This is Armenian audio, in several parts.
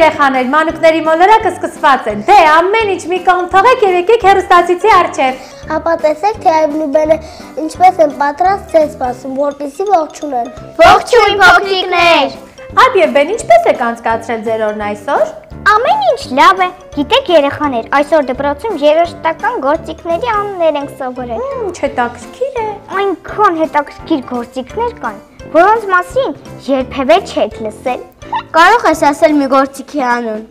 երեխաներ, մանուկների մոլորակը սկսված են, դե ամեն ինչ մի կողմ թողեք եւ եկեք հեռուստացույցի առջև։ Հապա տեսեք, թե Այվնուբենը ինչպես են պատրաստ ձեզ սպասում, որպեսզի ողջունեն։ Ողջույն փոքրիկներ։ Այ եւ բեն ինչպես եք անցկացրել ձեր օրն այսօր։ Ամեն ինչ լավ է։ Գիտեք երեխաներ, այսօր դպրոցում երաժշտական գործիքների անուններ ենք սովորել։ Ինչ հետաքրքիր է։ Այնքան հետաքրքիր գործիքներ կան, որոնց մասին երբևէ չեք լսել։ Կարող ես ասել մի գործիքի անուն։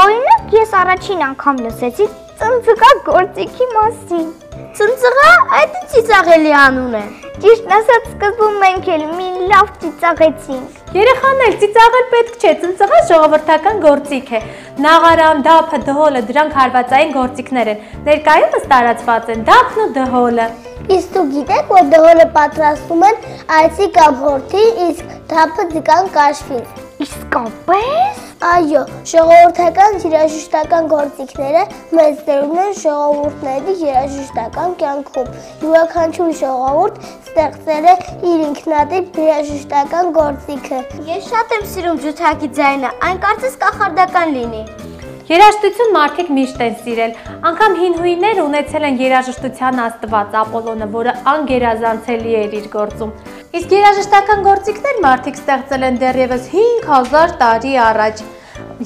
Օրինակ, ես առաջին անգամ լսեցի ծնծղա գործիքի մասին։ Ծնծղա, այդ ծիծաղելի անուն է։ Ճիշտն ասած, սկզբում մենք էլ մի լավ ծիծաղեցինք։ Երեխաներ, ծիծաղել պետք չէ, ծնծղը ժողովրդական գործիք է։ Նաղարան, դափը, դհոլը դրանք հարվածային գործիքներ են։ Ներկայումս տարածված են դափն ու դհոլը։ Իսկ դու գիտեք, որ դհոլը պատրաստում են այծի կամ հորթի, իսկ դափը ձկան կաշվից։ Իսկապես։ Այո, ժողովրդական երաժշտական գործիքները մեծ դեր ունեն ժողովուրդների երաժշտական կյանքում։ Յուրաքանչյուր ժողովուրդ ստեղծել է իր ինքնատիպ երաժշտական գործիքը։ Ես շատ եմ սիրում ջութակի ձայնը, այն կարծես կախարդական լինի։ Երաժշտություն մարդիկ միշտ են սիրել, անգամ հին հույները ունեցել են երաժշտության աստված Ապոլոնը, որը անգերազանցելի էր իր գործում։ Իսկ երաժշտական գործիքներ մարդիկ ստեղծել են դեռևս 5000 տարի առաջ։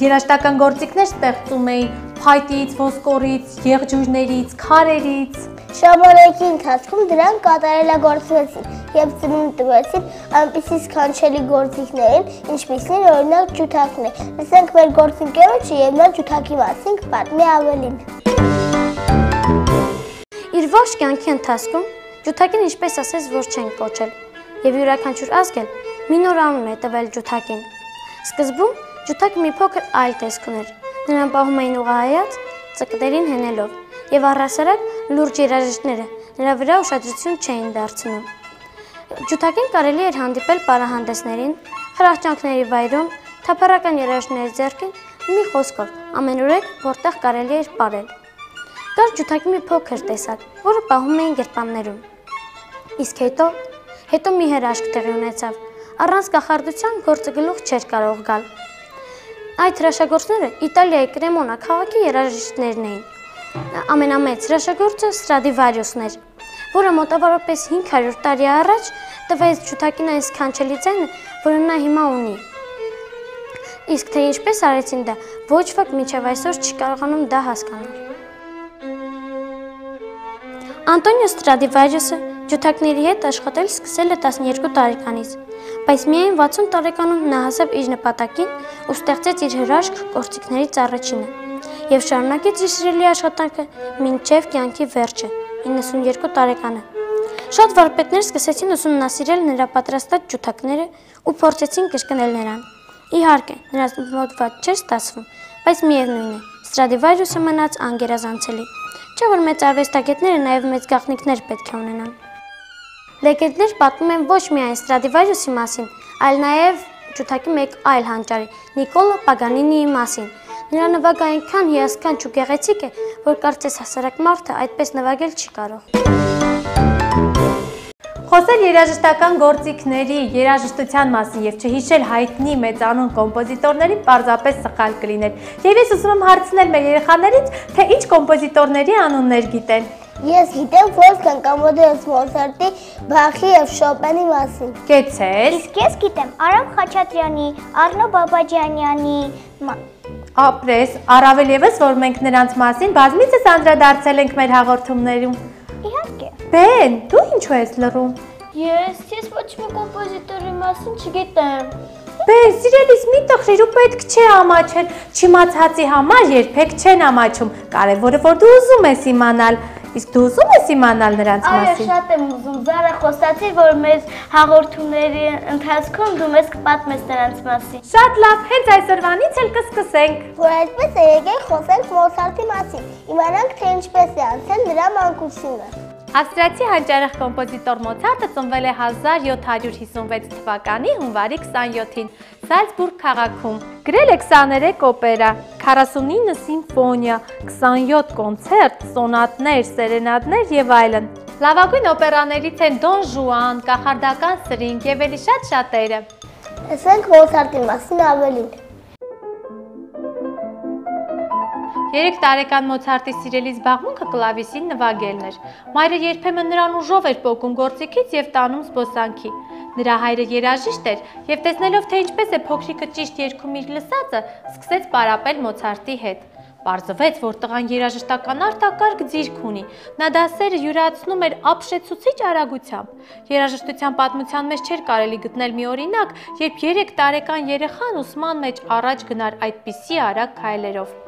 Երաժշտական գործիքներ ստեղծում էին փայտից, ոսկորից, եղջյուրներից, քարերից։ Ժամանակի ընթացքում դրանք կատարելագործվեցին եւ ծնունդ տվեցին այնպիսի սքանչելի գործիքներին, ինչպիսին օրինակ ջութակն է։ Լսենք մեր գործընկերոջը եւ նա ջութակի մասին կպատմի ավելին։ Իր ողջ կյանքի ընթացքում ջութակին ինչպես ասես որ չեն կոչել եւ յուրաքանչյուր ազգ էլ մի նոր անուն է տվել ջութակին։ Սկզբում ջութակը մի փոքր այլ տեսք ուներ։ Նրան պահում էին ուղղահայաց, ծկներին հենելով եւ առհասարակ լուրջ երաժիշտները նրա վրա ուշադրություն չէին դարձնում։ Ջութակին կարելի էր հանդիպել պարահանդեսներին, խրախճանքների վայրում, թափառական երաժիշտների ձեռքին, մի խոսքով ամենուրեք, որտեղ կարելի էր պարել։ Կար ջութակի մի փոքր տեսակ, որը պահում էին գրպաններում։ Իսկ հետո մի հրաշք տեղի ունեցավ։ Առանց կախարդության գործը գլուխ չէր կարող գալ։ Այդ հրաշագործները Իտալիայի Կրեմոնա քաղաքի երաժիշտներն էին։ Ամենամեծ հրաշագործը Ստրադիվարիուսն էր, որը մոտավորապես 500 տարի առաջ տվեց ջութակին այն սքանչելի ձայնը, որը նա հիմա ունի։ Իսկ թե ինչպես արեցին դա, ոչ ոք մինչև այսօր չի կարողանում դա հասկանալ։ Անտոնիո Ստրադիվարիուսը ջութակների հետ աշխատել սկսել է 12 տարեկանից, բայց միայն 60 տարեկանում նա հասավ իր նպատակին ու ստեղծեց իր հրաշք գործիքներից առաջինը եւ շարունակեց իր սիրելի աշխատանքը մինչև կյանքի վերջը, 92 տարեկանը։ Շատ վարպետներ սկսեցին ուսումնասիրել նրա պատրաստած ջութակները ու փորձեցին կրկնել նրան։ Իհարկե, նրանց մոտ ված չէր ստացվում, բայց միևնույն է, Ստրադիվարիուսը մնաց անգերազանցելի, չէ՞ որ մեծ արվեստագետները նաև մեծ գաղտնիքներ պետք է ունենան։ Լեգենդներ պատմում են ոչ միայն Ստրադիվարիուսի մասին, այլ նաև ջութակի մեկ այլ հանճարի՝ Նիկոլո Պագանինիի մասին։ Նրա նվագը այնքան հիասքանչ ու գեղեցիկ է, որ կարծես հասարակ մարդը այդպես նվագել չի կարող։ Խոսել երաժշտական գործիքների, երաժշտության մասին եւ չհիշել հայտնի մեծանուն կոմպոզիտորների պարզապես սխալ կլիներ։ Եվ ես ուզում եմ հարցնել մեր երեխաներից, թե ինչ կոմպոզիտորների անուններ գիտեն։ Ես գիտեմ Վոլֆգանգ Ամադեուս Մոցարտի, Բախի եւ Շոպենի մասին։ Կեցես։ Իսկ ես գիտեմ Արամ Խաչատրյանի, Արնո Բաբաջանյանի Ապրես, առավել եւս, որ մենք նրանց մասին բազմիցս անդրադարձել ենք մեր հաղորդումներում։ Իհարկե։ Բեն, դու ինչու ես լռում։ Ես ոչ մի կոմպոզիտորի մասին չգիտեմ։ Բեն, սիրելիս, մի տխրիր ու պետք չէ ամաչել, չիմացածի համար երբեք չեն ամաչում, կարևորը որ դու ուզում ես իմանալ, իսկ դու ուզում ես իմանալ նրանց մասին։ Այո, շատ եմ ուզում, Զարա խոսացի, որ մեր հաղորդումների ընթացքում դու մեզ կպատմես նրանց մասին։ Շատ լավ, հենց այսօրվանից էլ կսկսենք։ Որ այդպես է, եկեք խոսենք Մոցարտի մասին, իմանանք, թե ինչպես է անցել նրա մանկությունը։ Ավստրիացի հանճարեղ կոմպոզիտոր Մոցարտը ծնվել է 1756 թվականի հունվարի 27-ին Սալցբուրգ քաղաքում։ Գրել է 23 օպերա, 49 սիմֆոնիա, 27 կոնցերտ, սոնատներ, սերենադներ եւ այլն։ Լավագույն օպերաներից են Դոն Ժուան, Կախարդական սրինգ եւ ելի շատ շատերը։ Լսենք Մոցարտի մասին ավելին։ 3 տարեկան Մոցարտի սիրելի զբաղմունքը կլավիսին նվագելն էր։ Մայրը երբեմն նրան ուժով էր պոկում գործիքից եւ տանում զբոսանքի։ Նրա հայրը երաժիշտ էր եւ տեսնելով, թե ինչպես է փոքրիկը ճիշտ երգում իր լսածը, սկսեց պարապել Մոցարտի հետ։ Պարզվեց, որ տղան երաժշտական արտակարգ ձիրք ունի։ Նա դասերը յուրացնում էր ապշեցուցիչ արագությամբ։ Երաժշտության պատմության մեջ չէր կարելի գտնել մի օրինակ, երբ 3 տարեկան երեխան ուսման մեջ առաջ գնար այդպիսի արագ քայլերով։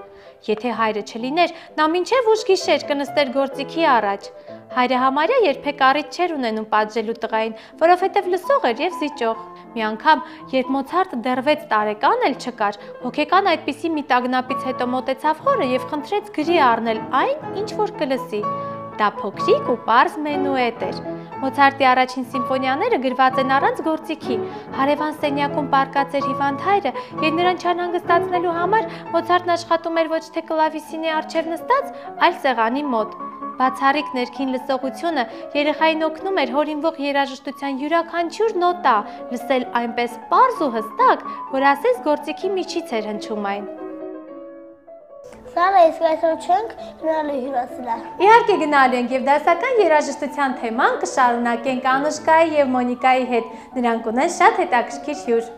Եթե հայրը չլիներ, նա մինչև ուշ գիշեր կնստեր գործիքի առաջ։ Հայրը համարյա երբեք առիթ չէր ունենում պատժելու տղային, որովհետև լսող էր եւ զիջող։ Մի անգամ, երբ Մոցարտը դեռ 6 տարեկան էլ չկար, հոգեկան այդպիսի մի տագնապից հետո մոտեցավ հորը եւ խնդրեց գրի առնել այն, ինչ որ կլսի։ Դա փոքրիկ ու պարզ մենուետ էր։ Մոցարտի առաջին սիմֆոնիաները գրված են առանց գործիքի։ Հարևան սենյակում պառկած էր հիվանդ հայրը, եւ նրան չանհանգստացնելու համար Մոցարտն աշխատում էր ոչ թե կլավիսինի առջև նստած, այլ սեղանի մոտ։ Բացառիկ ներքին լսողությունը երեխային օգնում էր հորինվող երաժշտության յուրաքանչյուր նոտա լսել այնպես պարզ ու հստակ, որ ասես գործիքի միջից էր հնչում այն։ Սարա, իսկ այսօր չենք գնալու հյուրասիրահար։ Իհարկե գնալու ենք եւ դասական երաժշտության թեման կշարունակենք Անուշկայի եւ Մոնիկայի հետ։ Նրանք ունեն շատ հետաքրքիր հյուր։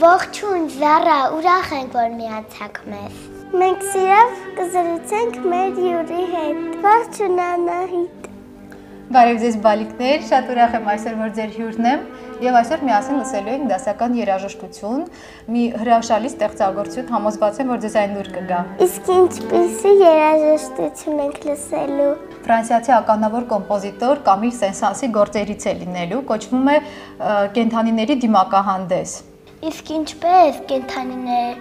Ողջույն, Զարա, ուրախ ենք, որ միացաք մեզ։ Մենք սիրով կզրուցենք մեր հյուրի հետ։ Ողջույն, Անահիտ։ Բարև ձեզ բալիկներ, շատ ուրախ եմ այսօր, որ ձեր հյուրն եմ եւ այսօր միասին լսելու ենք դասական երաժշտություն, մի հրաշալի ստեղծագործություն, համոզված եմ, որ ձեզ այն նույն կգա։ Իսկ ինչպիսի երաժշտություն ենք լսելու։ Ֆրանսիացի ականավոր կոմպոզիտոր Կամիլ Սեն-Սանսի գործերից է լինելու, կոչվում է Կենդանիների դիմակահանդես։ Իսկ ինչպես կենդանիներ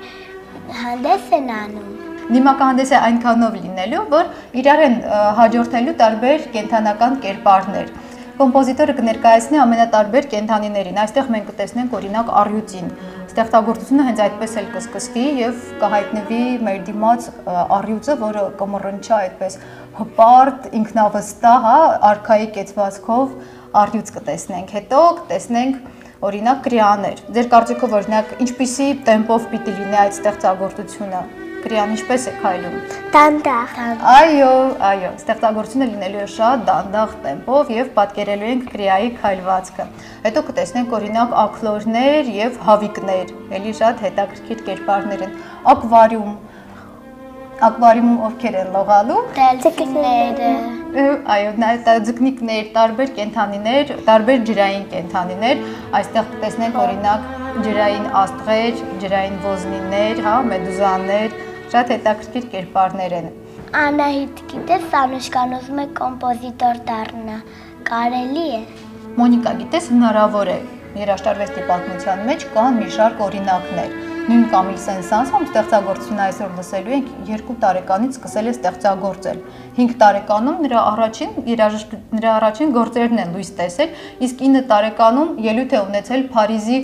հանդես են անում։ Դիմակահանդեսը այնքանով լինելու, որ իրար են հաջորդելու տարբեր կենդանական կերպարներ։ Կոմպոզիտորը կներկայացնի ամենատարբեր կենդանիներին։ Այստեղ մենք կտեսնենք օրինակ առյուծին։ Ստեղծագործությունը հենց այդպես էլ կսկսվի եւ կհայտնվի մեր դիմաց առյուծը, որը կմռնչա այդպես հպարտ, ինքնավստահ, արքայի կեցվածքով առյուծ կտեսնենք։ Հետո կտեսնենք օրինակ կրիաներ։ Ձեր կարծիքով օրինակ ինչպիսի տեմպով պիտի լինի այդ ստեղծագործությունը։ Կրիան ինչպես է քայլում։ Դանդաղ։ Այո, ստեղծագործությունը լինելու է շատ դանդաղ տեմպով եւ պատկերելու ենք կրիայի քայլվածքը։ Հետո կտեսնենք օրինակ ակլորներ եւ հավիկներ, էլի շատ հետաքրքիր կերպարներ են։ Ակվարիումում ովքեր են լողալու։ Դելֆինները։ Այո, ձկնիկներ, տարբեր կենդանիներ, տարբեր ջրային կենդանիներ, այստեղ կտեսնենք օրինակ ջրային աստղեր, ջրային ոզնիներ, հա, մեդուզաներ, շատ հետաքրքիր կերպարներ են։ Անահիտ, գիտես, Անուշկան ուզում է կոմպոզիտոր դառնա, կարելի է։ Մոնիկա, գիտես, հնարավոր է։ Երաժշտարվեստի պատմության մեջ կան մի շարք օրինակներ։ Նույն Կամիլ Սեն-Սանսը ստեղծագործությունը այսօր լսելու ենք 2 տարեկանից սկսել է ստեղծագործել։ 5 տարեկանում նրա առաջին գործերն են լույս տեսել, իսկ 9 տարեկանում ելույթ է ունեցել Փարիզի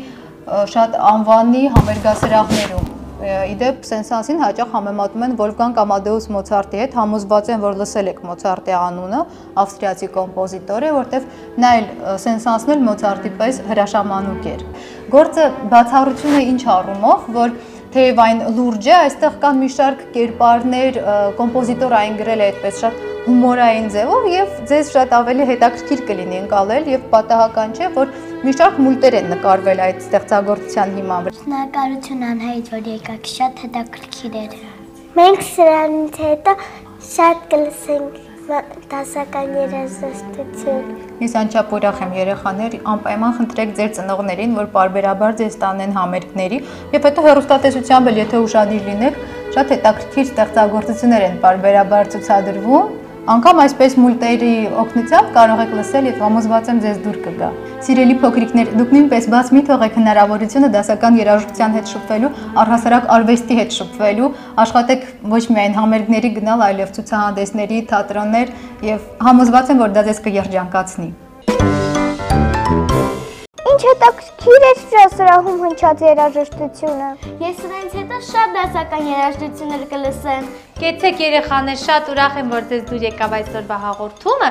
շատ անվանի համերգասրահներում։ Իդեպ Սեն-Սանսին հաճախ համեմատում են Վոլֆգանգ Ամադեուս Մոցարտի հետ, համոզված են, որ լսել եք Մոցարտի անունը, ավստրիացի կոմպոզիտոր է, որտեվ նա էլ Սեն-Սանսն էլ Մոցարտի պես հրաշամանուկ էր։ Գործը բացառությունը ինչ առումով, որ թեև այն լուրջ է, այստեղ կան մի շարք կերպարներ, կոմպոզիտորը այն գրել է այդպես շատ հումորային ձևով եւ ձեզ շատ ավելի հետաքրքիր կլինի ընկալել եւ պատահական չէ, որ մի շարք մուլտեր են նկարվել այդ ստեղծագործության հիման վրա։ Շնորհակալություն Անահիտ, որ եկաք, շատ հետաքրքիր էր։ Մենք սրանից հետո շատ կլսենք դասական երաժշտություն։ Ես անչափ ուրախ եմ, երեխաներ, անպայման խնդրեք ձեր ծնողներին, որ պարբերաբար ձեզ տանեն համերգների, եւ հետո հեռուստատեսությամբ էլ եթե ուշադիր լինեք, շատ հետաքրքիր ստեղծագործություններ են պարբերաբար ցուցադրվում։ Անկամ այսպես մուլտերի օգնությամբ կարող եք լսել եւ համոզված եմ ձեզ դուր կգա։ Սիրելի փոքրիկներ, դուք նույնպես բաց մի թողեք հնարավորությունը դասական երաժշտության հետ շփվելու, առհասարակ արվեստի հետ շփվելու, աշխատեք ոչ միայն համերգների գնալ, այլև ցուցահանդեսների, թատրոններ եւ համոզված եմ, որ դա ձեզ կերջանկացնի։ Ինչ հետաքրքիր է սրահում հնչած երաժշտությունը։ Ես սրանից հետո շատ դասական երաժշտություններ կլսեմ։ Կեցեք երեխաներ, շատ ուրախ եմ, որ ձեզ դուր եկավ այսօրվա հաղորդումը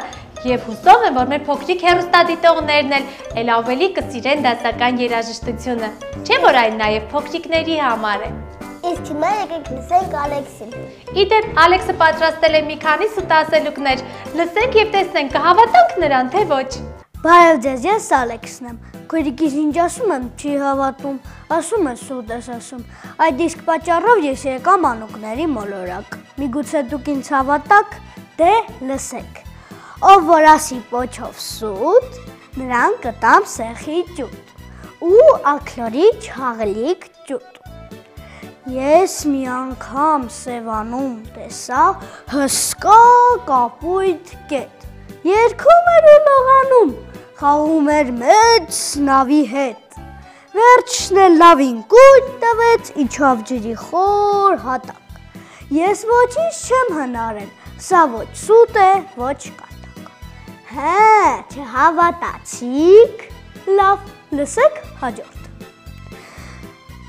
եւ հուսով եմ, որ մեր փոքրիկ հեռուստադիտողներն էլ ավելի կսիրեն դասական երաժշտությունը։ Չէ՞ որ այն նաեւ փոքրիկների համար է։ Իսկ հիմա եկեք լսենք Ալեքսին։ Իդեպ Ալեքսը պատրաստել է մի քանի սուտ ասելուկներ։ Լսենք եւ տեսնենք կհավատանք նրան, թե ոչ։ Բարև ձեզ, ես Ալեքսն եմ։ Քույրիկիս ինչ ասում եմ, չի հավատում, ասում է սուտ ես ասում։ Այդ իսկ պատճառով ես եկա մանուկների մոլորակ։ Միգուցե դուք ինձ հավատաք, դե լսեք։ Ով որ ասի պոչով սուտ, նրան կտամ սեխի ջուտ ու աքլորի չաղլիկ ջուտ։ Ես մի անգամ Սևանում տեսա հսկա կապույտ կետ, երգում էր ու լողանում, խաղում էր մեծ նավի հետ, վերջն էլ լավին կույտ տվեց, իջավ ջրի խոր հատակ, ես ոչինչ չեմ հնարել, սա ոչ սուտ է, ոչ կատակ, հե, չհավատացիք, լավ, լսեք հաջորդ։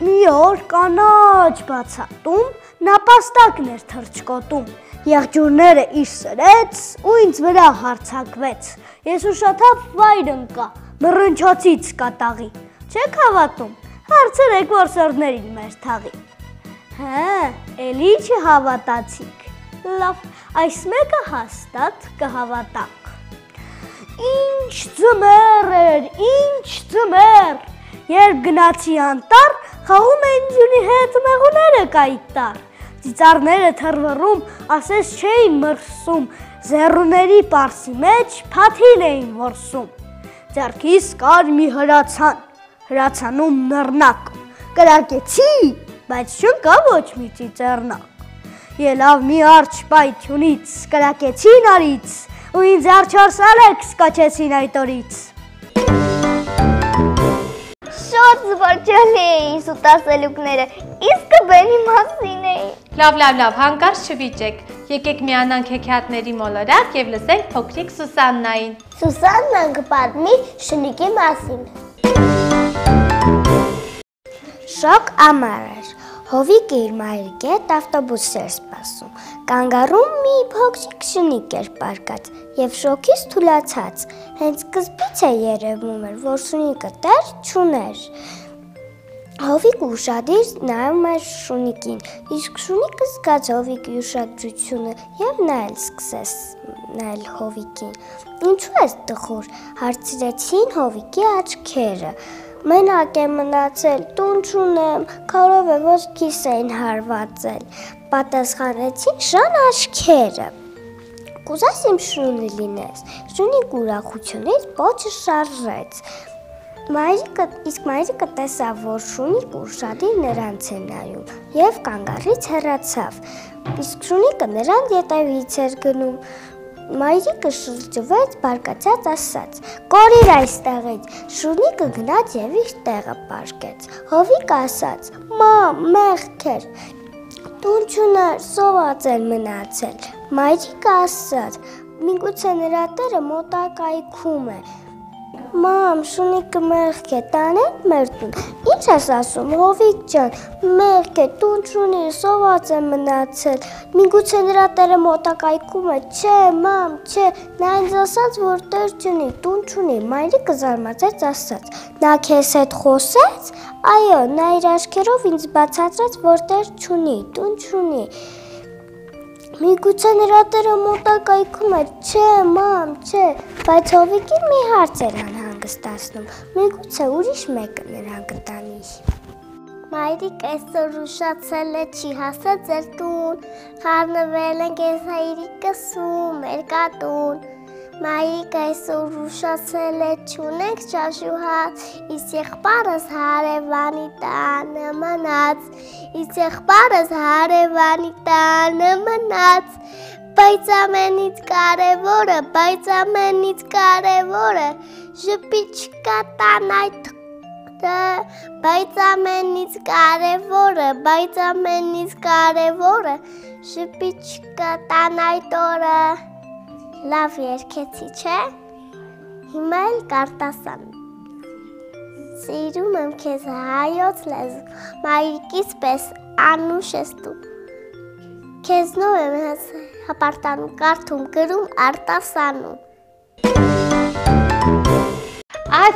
Մի օր կանաչ բացատում, նապաստակն էր թռչկոտում, եղջյուրները իր սրեց ու ինձ վրա հարցակվեց, ես ուշաթավ վայր ընկա, մռնչոցից կատաղի, չեք հավատում, հարցրեք որ սրդներին մեր թաղի, հե, էլի չհավատացիք, լավ, այս մեկը հաստատ կհավատանք, ինչ ձմեռ էր, ինչ ձմեռ, երբ գնացի անտառ, խաղում էին ձյունի հետ մեղուները կայտար, ծիծառները թռվռում, ասես չէին մրսում, զեռուների պարսի մեջ փաթիլ էին որսում, ձեռքիս կար մի հրացան, հրացանում նռնակ, կրակեցի, բայց չընկա ոչ մի ծիծեռնակ, ելավ մի արջ պայթյունից, կրակեցի նարից, ու ինձ արջորս Ալեքս կոչեցին այդ օրից։ Շատ զվարճալի էին սուտ ասելուկները, իսկ բենի մասին էին։ Լավ, հանկարծ չվիճեք, եկեք միանանք հեքիաթների մոլորակ եւ լսենք փոքրիկ Սուսաննային։ Սուսաննան կպատմի շնիկի մասին։ Շոգ ամառ էր, Հովիկը իր մայրիկի հետ ավտոբուս էր սպասում, կանգառում մի փոքրիկ շնիկ էր պառկած և շոգից թուլացած, հենց սկզբից է երևում էր, որ շունիկը տեր չուներ։ Հովիկը ուշադիր նայում էր շունիկին, իսկ շունիկը զգաց Հովիկի ուշադրությունը և նա էլ սկսեց նայել Հովիկին։ Ինչու ես տխուր, հարցրեցին Հովիկի աչքերը։ Մենակ եմ մնացել, տուն չունեմ, քարով է ոսկիս էին հարվածել, պատասխանեցին շան աչքերը։ Կուզես իմ շունը լինես, շունիկ ուրախությունից պոչը շարժեց։ Իսկ մայրիկը տեսավ, որ շունիկը ուշադիր նրանց է նայում և կանգառից հեռացավ, իսկ շունիկը նրան ետևից էր գնում։ Մայրիկը շրջվեց, բարկացած ասաց. «Կորիր այստեղից», շունիկը գնաց և իր տեղը պառկեց։ Հովիկը ասաց. «Մամ, մեղք էր, տուն չուներ, սոված էր մնացել»։ Մայրիկը ասաց. «Միգուցե նրա տերը մոտակայքում է»։ Մամ, շունիկը մեղք է, տանենք մեր տուն։ Ինչ ես ասում, Հովիկ ջան, մեղք է, տուն չունի, սոված է մնացել։ Միգուցե նրա տերը մոտակայքում է։ Չէ, մամ, չէ, նա ինձ ասաց, որ տեր չունի, տուն չունի։ Մայրիկը զարմացած ասաց. Նա քեզ հետ խոսեց։ Այո, նա իր աչքերով ինձ բացատրեց, որ տեր չունի, տուն չունի։ Միգուցե նրա տերը մոտակայքում է։ Չէ, մամ, չէ, բայց Հովիկին մի հարց էր անհանգստացնում։ Միգուցե ուրիշ մեկը նրան կտանի։ Մայրիկ այսօր ուշացել է, չի հասել ձեր տուն, խառնվել ենք ես հայրիկս ու մեր կատուն։ Մայրիկ այսօր ուշացել է, չունենք ճաշուհաց, իսկ եղբայրս հարևանի տանը մնաց, իսկ եղբայրս հարևանի տանը մնաց, բայց ամենից կարևորը, ժպիտ չկա տան այդ բայց ամենից կարևորը, ժպիտ չկա տան այդ օրը։ Լավ երգեցի, չէ՞։ Հիմա էլ կարտասան։ Սիրում եմ քեզ հայոց լեզու, մայրիկիս պես անուշ ես դու։ Քեզնով եմ հպարտանում, կարդում, գրում, արտասանում։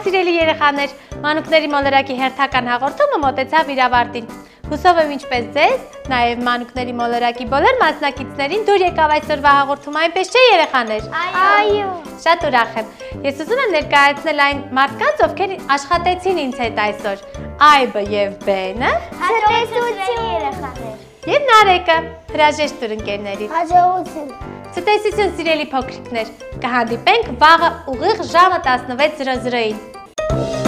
Սիրելի երեխաներ, մանուկների մոլորակի հերթական հաղորդումը մոտեցավ իր ավարտին։ Հուսով եմ ինչպես ձեզ, նաև մանուկների մոլորակի բոլոր մասնակիցներին դուր եկավ այսօրվա հաղորդումը, այնպես չէ երեխաներ։ Այո։ Շատ ուրախ եմ։ Ես ուզում եմ ներկայացնել այն մարդկանց, ովքեր աշխատեցին ինձ հետ այսօր։ Այբը եւ Բենը, Հաջողություն երեխաներ։ եւ Նարեկը, հրաժեշտ տուր ընկերներին։ Հաջողություն։ Ցտեսություն սիրելի փոքրիկներ։ Կհանդիպենք վաղը ուղիղ ժամը 16:00-ին։